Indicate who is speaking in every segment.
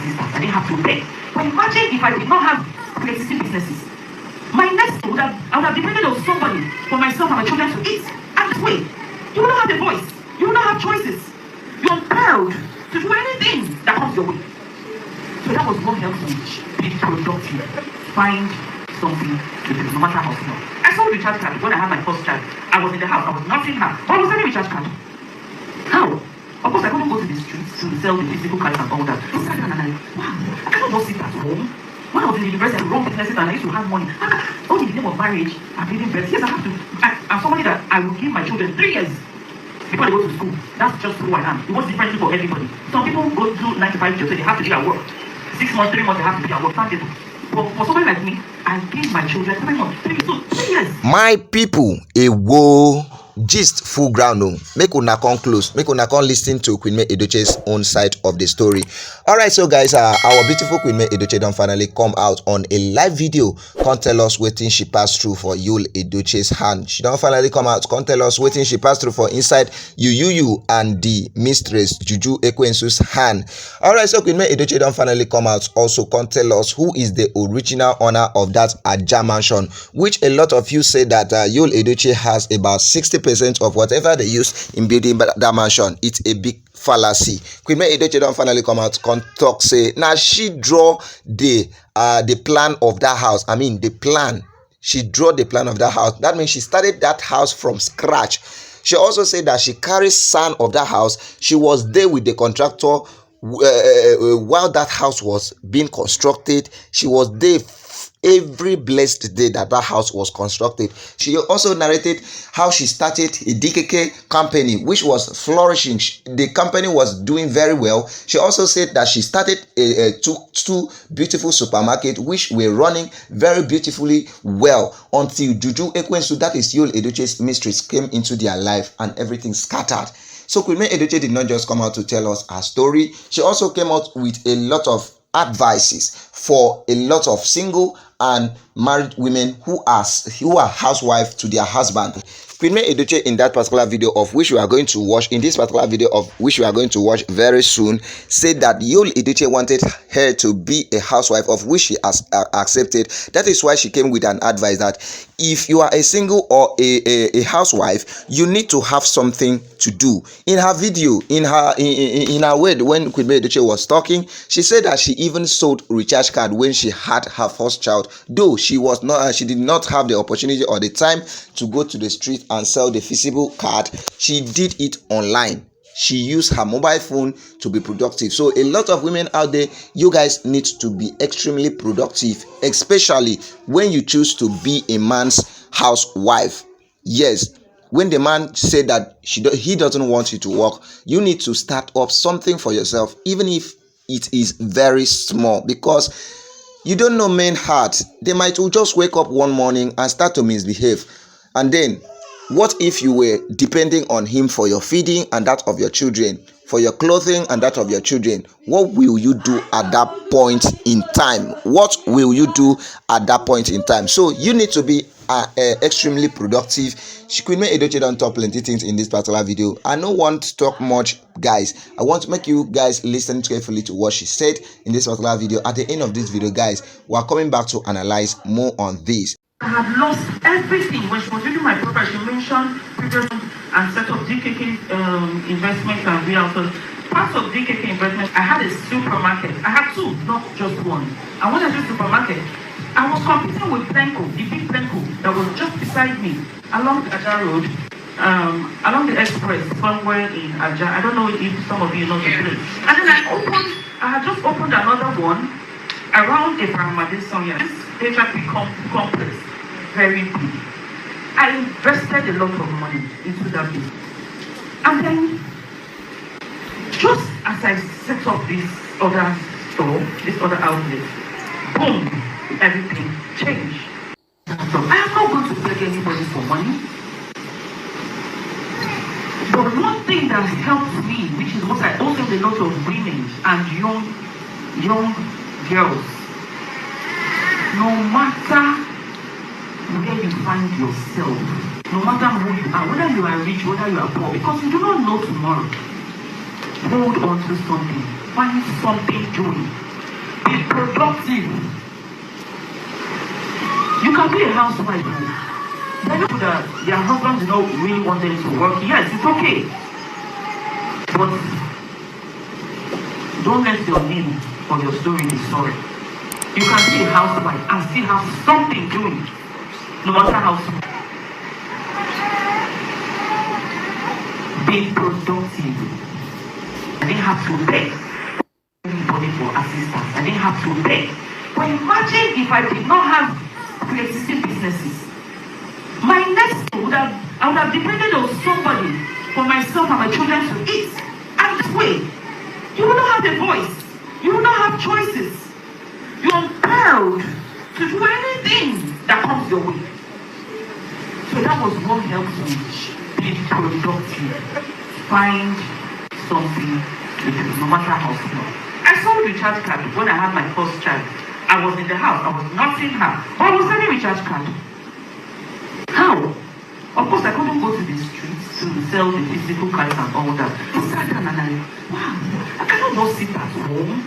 Speaker 1: sisters. I didn't have to pay. But imagine if I did not have pre-existing businesses. My next I would have depended on somebody for myself and my children to eat. And this way, you will not have a voice. You will not have choices. You're compelled to do anything that comes your way. So that was what helped me be productive. Find something to do, no matter how small. I saw a recharge card when I had my first child. I was in the house, I was not seeing her. But I was sending a recharge card. How? Of course, I couldn't go to the streets to sell the physical cards and all that. I sat down and wow, I cannot just sit at home. When I was in the university, I run businesses and I used to have money. All in the name of marriage, I'm giving birth. Yes, I have to. I'm somebody that I will give my children 3 years before they go to school. That's just who I am. It was different for everybody. Some people go to 95 jobs, so they have to be at work. 6 months, 3 months, they have to be at work. Some people. But for somebody like me, I give my children 3 months, 3 years.
Speaker 2: My people, a woe. Gist full ground. Make una come close. Make una come listen to Queen May Edochie's own side of the story. Alright, so guys, our beautiful Queen May Edochie don't finally come out on a live video. Can't tell us what thing she passed through for Yul Edochie's hand. She don't finally come out. Can't tell us what thing she passed through for inside you and the mistress Juju Ekwensu's hand. Alright, so Queen May Edochie don't finally come out. Also, can't tell us who is the original owner of that Aja mansion, which a lot of you say that Yul Edochie has about 60% of whatever they use in building that mansion. It's a big fallacy. Queen May Edochie don't finally come out, come talk, say now she draw the plan of that house. I mean the plan. She drew the plan of that house. That means she started that house from scratch. She also said that she carries son of that house. She was there with the contractor while that house was being constructed. She was there every blessed day that house was constructed. She also narrated how she started a DKK company which was flourishing. The company was doing very well. She also said that she started two beautiful supermarkets which were running very beautifully well until Juju Ekwensu, that is Yul Edochie's mistress, came into their life and everything scattered. So Queen May Edochie did not just come out to tell us her story. She also came out with a lot of advices for a lot of single and married women who are housewives to their husband. Queen May Edochie, in that particular video of which we are going to watch, in this particular video of which we are going to watch very soon, said that Yul Edochie wanted her to be a housewife, of which she has accepted. That is why she came with an advice that if you are a single or a housewife, you need to have something to do. In her video, in her word, when Queen May Edochie was talking, she said that she even sold recharge card when she had her first child, though she did not have the opportunity or the time to go to the street and sell the physical card. She did it online. She used her mobile phone to be productive. So a lot of women out there, you guys need to be extremely productive, especially when you choose to be a man's housewife. Yes, when the man said that he doesn't want you to work, you need to start up something for yourself, even if it is very small, because you don't know men's heart. They might just wake up one morning and start to misbehave. And then, what if you were depending on him for your feeding and that of your children, for your clothing and that of your children? What will you do at that point in time? What will you do at that point in time? So you need to be extremely productive. Queen May Edochie don't talk plenty things in this particular video. I don't want to talk much, guys. I want to make you guys listen carefully to what she said in this particular video. At the end of this video, guys, we are coming back to analyze more on this.
Speaker 1: I had lost everything. When she was reading my profile, she mentioned previous and set up DKK investments and realtors. Part of DKK investments, I had a supermarket. I had two, not just one. And when I did supermarket, I was competing with Plenco, the big Plenco that was just beside me along the Aja Road, along the express somewhere in Aja. I don't know if some of you know the place. And then I had just opened another one around the Paramade Sonia. This HRP complex, very big. I invested a lot of money into that business. And then, just as I set up this other store, this other outlet, boom, everything changed. So I am not going to beg anybody for money. But one thing that helped me, which is what I also a lot of women and young girls, no matter where you find yourself, no matter who you are, whether you are rich, whether you are poor, because you do not know tomorrow, hold on to something, find something doing. Be productive. You can be a housewife. There are people that their husbands do not really want them to work. Yes, it's okay. But don't let your name or your story be sorry. You can be a housewife and still have something doing, no matter how small. Be productive. I didn't have to beg anybody for assistance. I didn't have to beg. But imagine if I did not have pre-existing businesses. My next I would have depended on somebody for myself and my children to eat. And this way, you will not have a voice. You will not have choices. You are compelled to do anything that comes your way. So that was what helps me be productive. Find something to do, no matter how small. I saw recharge card when I had my first child. I was in the house. I was not in her. But I was selling recharge card. How? Of course, I couldn't go to the streets to sell the physical cards and all that. I sat down and wow, I cannot just sit at home.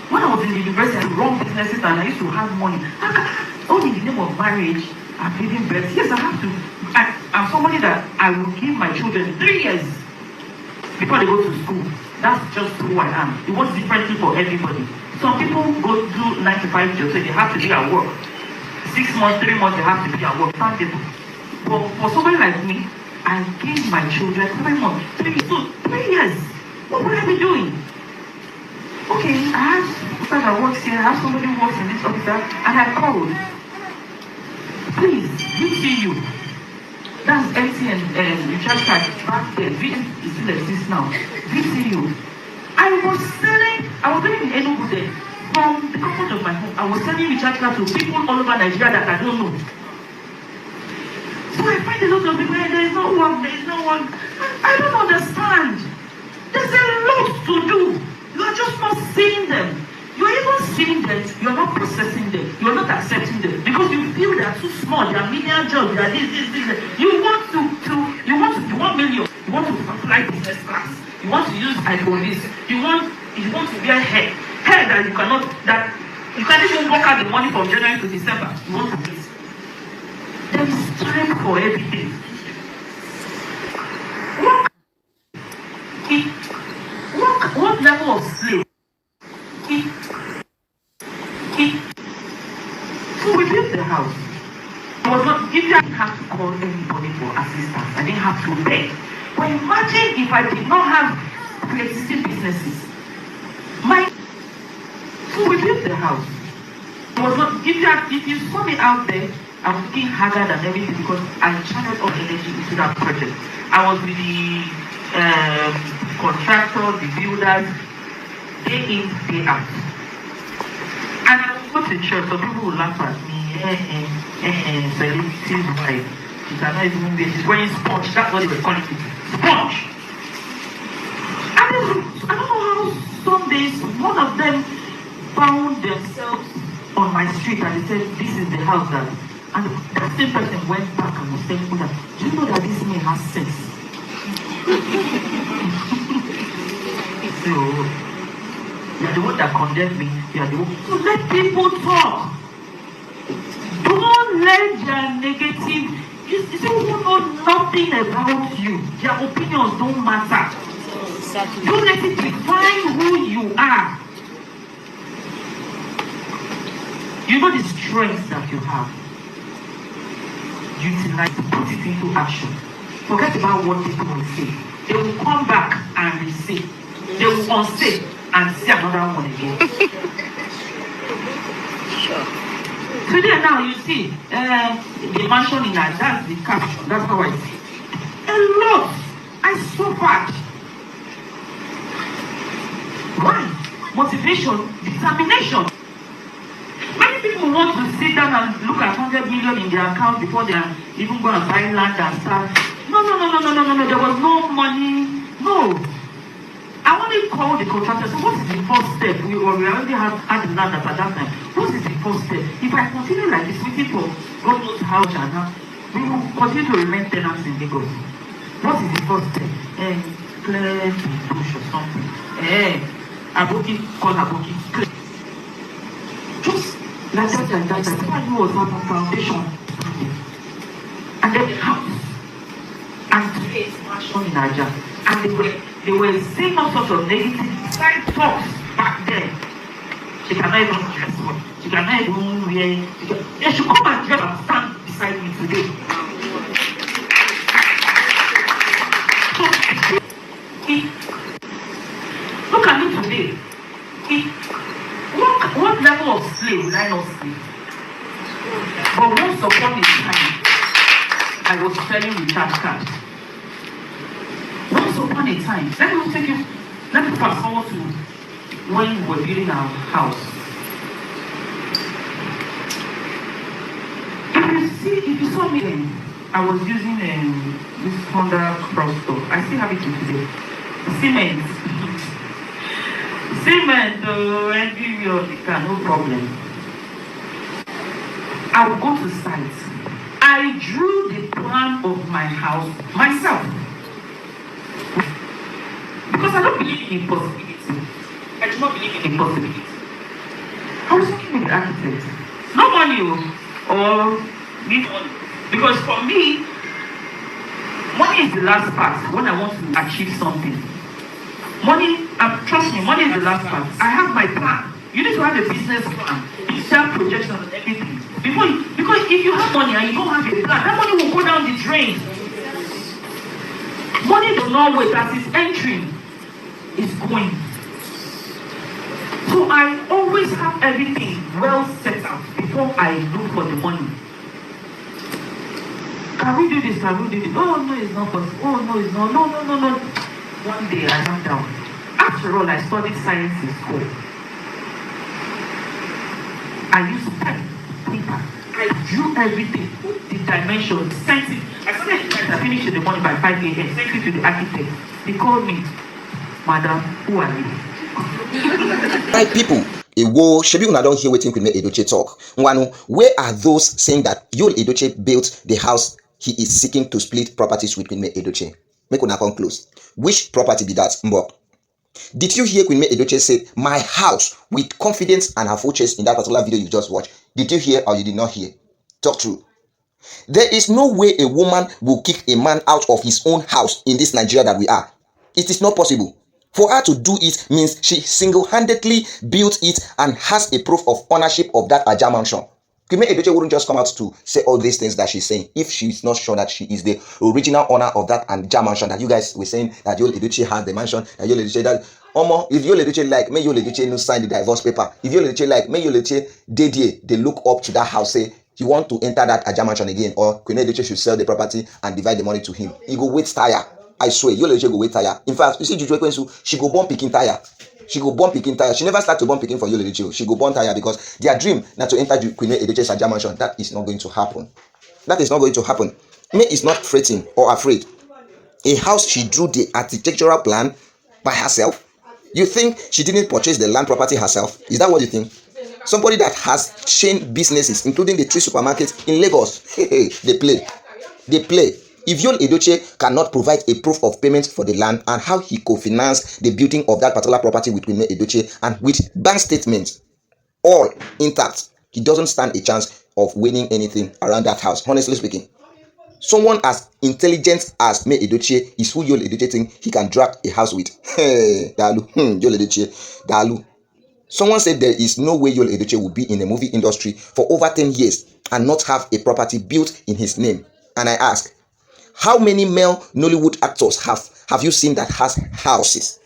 Speaker 1: When I was in the university, I run businesses and I used to have money. Only in the name of marriage and giving birth. Yes, I have to. I'm somebody that I will give my children 3 years before they go to school. That's just who I am. It works differently for everybody. Some people go do 9 to 5 jobs, so they have to be at work. 6 months, 3 months, they have to be at work. Some people. But for somebody like me, I gave my children 3 months, 3 years. What would I be doing? Okay, I have somebody that works here, I have somebody who works in this office, and I called. Please, VCU. That's empty and recharge card back then. It still exists now. VCU. I was living in Enugu there. From the comfort of my home, I was selling recharge card to people all over Nigeria that I don't know. So I find a lot of people, there is no one. I don't understand. There's a lot to do. You are just not seeing them. You are even seeing them, you are not processing them, you are not accepting them because you feel they are too small, they are medium jobs, they are this. You want millions, you want to fly business class, you want to use iPhone this, you want to wear hair that you can't even work out the money from January to December. You want to do this. There is time for everything. What level of slave? So we built the house. I was not, if I didn't have to call anybody for assistance, I didn't have to beg. But imagine if I did not have pre-existing businesses. So we built the house. I was not, if you saw me out there, I was looking haggard and everything because I channeled all energy into that project. I was with the contractors, the builders, day in, day out. And I would go to church, so people would laugh at me, celebrity's wife. She cannot even be, she's wearing sponge, that's what they were calling it. Sponge! I don't know how some days, one of them found themselves on my street and they said, this is the house that, and that same person went back and was saying, do you know that this man has sex? So, you are the one that condemned me. You are the one. So let people talk. Don't let their negative. You see, who know nothing about you. Their opinions don't matter. Exactly. Don't let it define who you are. You know the strength that you have. Utilize it, put it into action. Forget about what people will say. They will come back and receive. They will unsay and see another one again. Sure. Today now you see the mansion in that, that's the caption. That's how I see it. A lot. I suffered. Why? Motivation, determination. Many people want to sit down and look at 100 million in their account before they are even going to buy land and start. No. There was no money. No. I only called the contractor. So what is the first step? We already had the land at that time. What is the first step? If I continue like this, waiting for God knows how and how, we will continue to remain tenants in Lagos. What is the first step? Clear the bush or something. Aboki, call Aboki. Like that. Somebody was on a foundation. And then the house. And today it's mansion in Aja. And they were saying all sorts of negative side talks back then. She cannot even dress well. She cannot even wear. They should come and dress and stand beside me today. Look at me today. What level of slave will I not slave? But once upon a time, I was selling recharge cards. Once upon a time, let me fast forward to when we were building our house. If you saw me then, I was using this Honda Crosstalk. I still have it today. Cement, everywhere, no problem. I will go to site. I drew the plan of my house myself. Because I don't believe in impossibility. I do not believe in impossibility. I was working with the architect. No money or need money. Because for me, money is the last part when I want to achieve something. Money, trust me, money is the last part. I have my plan. You need to have a business plan, initial projection and everything. Because if you have money and you don't have a plan, that money will go down the drain. Money does not wait. As it's entering, it's going. So I always have everything well set out before I look for the money. Can we do this? Can we do this? Oh no, it's not possible. Oh no, it's not. No. One day I sat down. After all, I studied science in school. I used pen, paper. I drew everything, the dimensions, sent it. I finished in the morning by 5 a.m. Sent it to the architect. They called me, Madam, who are you?
Speaker 2: Right, people. Ewo, shebi una don hear wetin Queen Edochie talk. Nwanu, where are those saying that Yul Edochie built the house he is seeking to split properties with Queen Edochie? Make una come close. Which property be that, Mbok? Did you hear Queen Edochie say, my house, with confidence and her full chest in that particular video you just watched? Did you hear or you did not hear? Talk true. There is no way a woman will kick a man out of his own house in this Nigeria that we are. It is not possible. For her to do it means she single-handedly built it and has a proof of ownership of that Aja mansion. Queen Edochie wouldn't just come out to say all these things that she's saying if she's not sure that she is the original owner of that Aja mansion that you guys were saying that Yul Edochie has the mansion, that Yul Edochie that. If Yul Edochie like, may Yul Edochie no sign the divorce paper. If Yul Edochie like, may Yul Edochie they look up to that house, say he want to enter that Aja mansion again, or Queen Edochie should sell the property and divide the money to him. He go wait tire. I swear, Yul Edochie go wait tire. In fact, you see Juju Ekwensu, she go born picking tire. She go born picking tire. She never start to born picking for Yul Edochie. She go born tire because their dream not to enter Queen Edochie's Aja mansion. That is not going to happen. That is not going to happen. May is not fretting or afraid. A house she drew the architectural plan by herself. You think she didn't purchase the land property herself? Is that what you think? Somebody that has chain businesses, including the 3 supermarkets in Lagos, they play. If Yul Edochie cannot provide a proof of payment for the land and how he co-financed the building of that particular property with Queen Edochie and with bank statements all intact, he doesn't stand a chance of winning anything around that house, honestly speaking. Someone as intelligent as May Edochie is who Yul Edochie think he can drag a house with. Hey, Dalu, Yul Edochie, Dalu. Someone said there is no way Yul Edochie will be in the movie industry for over 10 years and not have a property built in his name. And I ask, how many male Nollywood actors have you seen that has houses?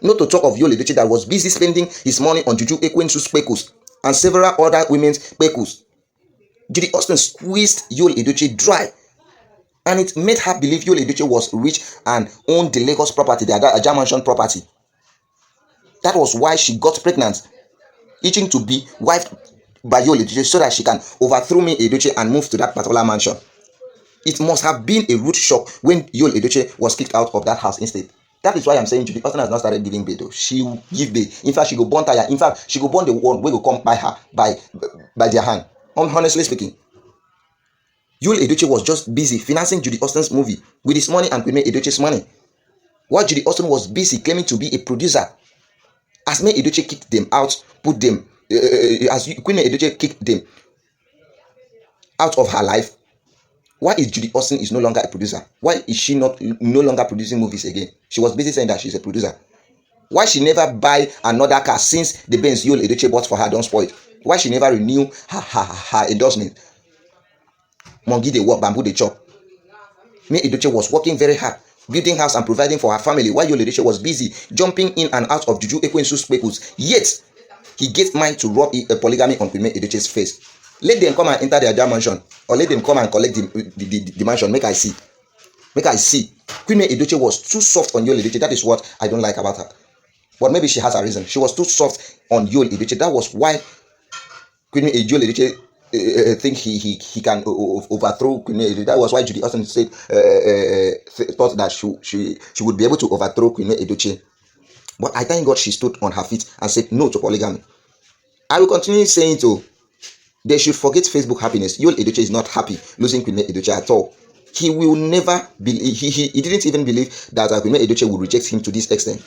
Speaker 2: Not to talk of Yul Edochie that was busy spending his money on Juju Ekwensu's pekos and several other women's pekos. Judy Austin squeezed Yul Edochie dry. And it made her believe Yul Edochie was rich and owned the Lagos property, the Aja mansion property. That was why she got pregnant, itching to be wifed by Yul Edochie so that she can overthrow May Edochie and move to that particular mansion. It must have been a rude shock when Yul Edochie was kicked out of that house instead. That is why I'm saying Judy Austin has not started giving bail though. She will give bail. In fact, she go born tire. In fact, she go born the one wey go come by her by their hand. Honestly speaking. Yul Edochie was just busy financing Judy Austin's movie with his money and Queen Edochie's money. While Judy Austin was busy claiming to be a producer. As May Edochie kicked them out, put them Queen Edochie kicked them out of her life, why is Judy Austin is no longer a producer? Why is she no longer producing movies again? She was busy saying that she's a producer. Why she never buy another car since the Benz Yul Edochie bought for her don't spoil? Why she never renew her endorsement? Monkey dey work, bamboo dey chop. Me Edochie was working very hard, building house and providing for her family, while Yul Edochie was busy jumping in and out of Juju Ekwensu speckles. Yet he gets mind to rub a polygamy on Queen Edochie's face. Let them come and enter their mansion, or let them come and collect the mansion. Make I see. Queen Edochie was too soft on Yul Edochie. That is what I don't like about her. But maybe she has a reason. She was too soft on Yul Edochie. That was why Queen Yul Edochie think he can overthrow Queen Edochie. That was why Judy Austin said thought that she would be able to overthrow Queen Edochie. But I thank God she stood on her feet and said no to polygamy. I will continue saying so. They should forget Facebook happiness. Yul Edochie is not happy losing Queen Edochie at all. He will never believe. He didn't even believe that Queen Edochie would reject him to this extent.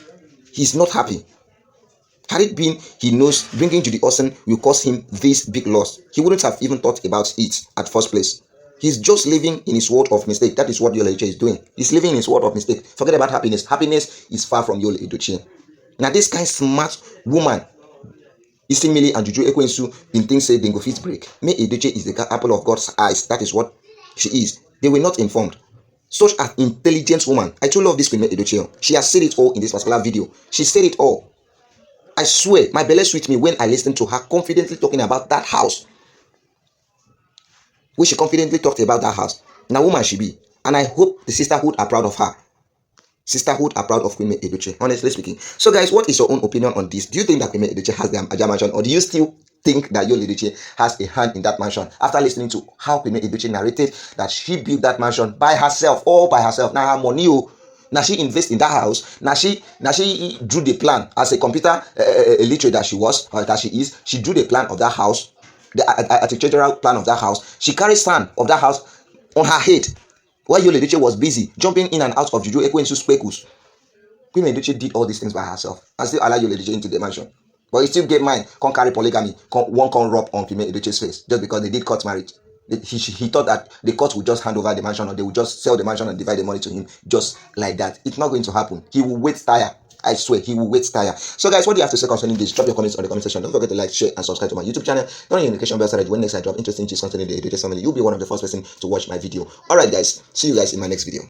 Speaker 2: He's not happy. Had it been he knows bringing Judy Austin will cause him this big loss, he wouldn't have even thought about it at first place. He's just living in his world of mistake. That is what Yul Edochie is doing. He's living in his world of mistake. Forget about happiness. Happiness is far from Yul Edochie. Now this kind of smart woman, Isimili and Juju Ekwensu in things say they go fit break. Me Edochie is the apple of God's eyes. That is what she is. They were not informed. Such an intelligent woman. I truly love this Queen Edochie. She has said it all in this particular video. She said it all. I swear, my belly sweet me when I listened to her confidently talking about that house. When she confidently talked about that house. Now woman she be. And I hope the sisterhood are proud of her. Sisterhood are proud of Queen Edochie, honestly speaking. So guys, what is your own opinion on this? Do you think that Queen Edochie has the Aja mansion, or do you still think that Yul Edochie has a hand in that mansion? After listening to how Queen Edochie narrated that she built that mansion by herself, all by herself. Now her money, now she invest in that house. Now she drew the plan as a computer illiterate that she was, or that she is. She drew the plan of that house, the architectural plan of that house. She carried sand of that house on her head. While Yul Edochie was busy jumping in and out of Juju Ekwensu speckles, Queen Edochie did all these things by herself and still allow Yul Edochie into the mansion. But he still get mine, can't carry polygamy, one can't rub on Queen Edochie's face just because they did court marriage. He thought that the court would just hand over the mansion, or they would just sell the mansion and divide the money to him just like that. It's not going to happen. He will wait tire. I swear, he will wait tire. So guys, what do you have to say concerning this? Drop your comments on the comment section. Don't forget to like, share, and subscribe to my YouTube channel. Turn on your notification bell so that when next I drop interesting news concerning the Edochie family, you'll be one of the first person to watch my video. Alright guys, see you guys in my next video.